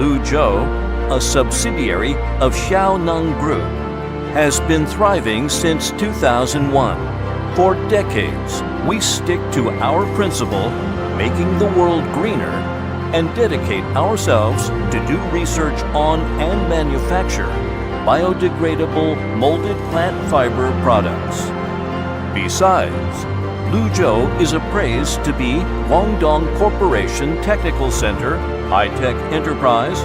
Luzhou, a subsidiary of Xiaoneng Group, has been thriving since 2001. For decades, we stick to our principle, making the world greener, and dedicate ourselves to do research on and manufacture biodegradable molded plant fiber products. Besides, Luzhou is appraised to be Guangdong Corporation Technical Center, High-Tech Enterprise,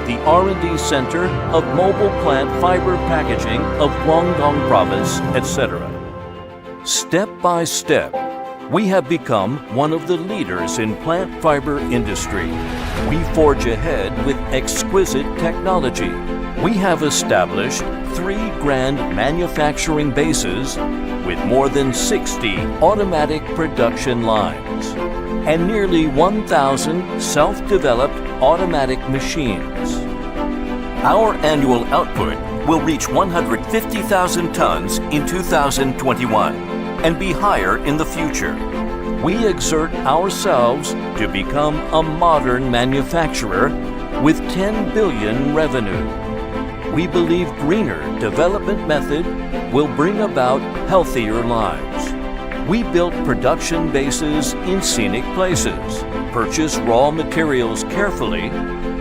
the R&D Center of Mobile Plant Fiber Packaging of Guangdong Province, etc. Step by step, we have become one of the leaders in plant fiber industry. We forge ahead with exquisite technology. We have established 3 grand manufacturing bases with more than 60 automatic production lines and nearly 1,000 self-developed automatic machines. Our annual output will reach 150,000 tons in 2021 and be higher in the future. We exert ourselves to become a modern manufacturer with 10 billion revenue. We believe greener development method will bring about healthier lives. We built production bases in scenic places, purchase raw materials carefully,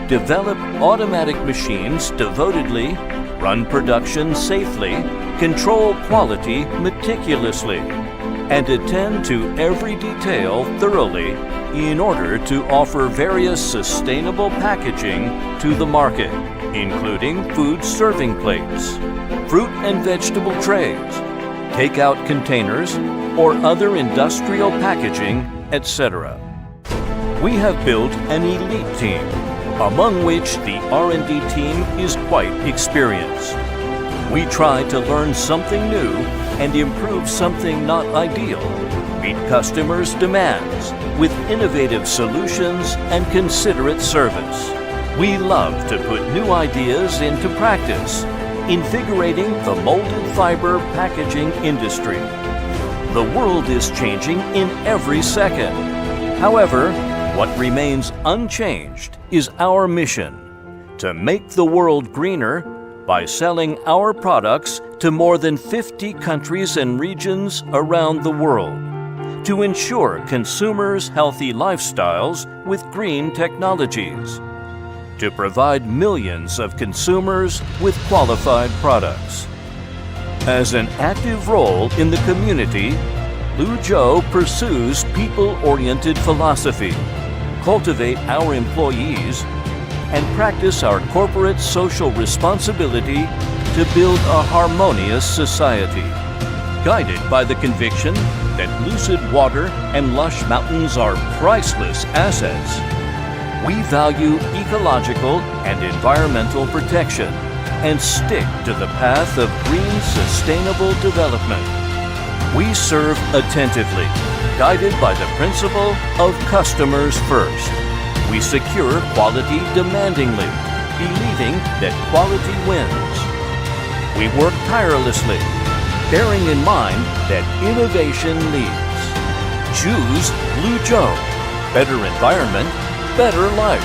develop automatic machines devotedly, run production safely, control quality meticulously, and attend to every detail thoroughly in order to offer various sustainable packaging to the market, including food serving plates, fruit and vegetable trays, takeout containers, or other industrial packaging, etc. We have built an elite team, among which the R&D team is quite experienced. We try to learn something new and improve something not ideal, meet customers' demands with innovative solutions and considerate service. We love to put new ideas into practice, invigorating the molded fiber packaging industry. The world is changing in every second. However, what remains unchanged is our mission: to make the world greener by selling our products to more than 50 countries and regions around the world, to ensure consumers' healthy lifestyles with green technologies, to provide millions of consumers with qualified products. As an active role in the community, Luzhou pursues people-oriented philosophy, cultivate our employees, and practice our corporate social responsibility to build a harmonious society. Guided by the conviction that lucid water and lush mountains are priceless assets, we value ecological and environmental protection and stick to the path of green sustainable development. We serve attentively, guided by the principle of customers first. We secure quality demandingly, believing that quality wins. We work tirelessly, bearing in mind that innovation leads. Choose Luzhou. Better environment, better life.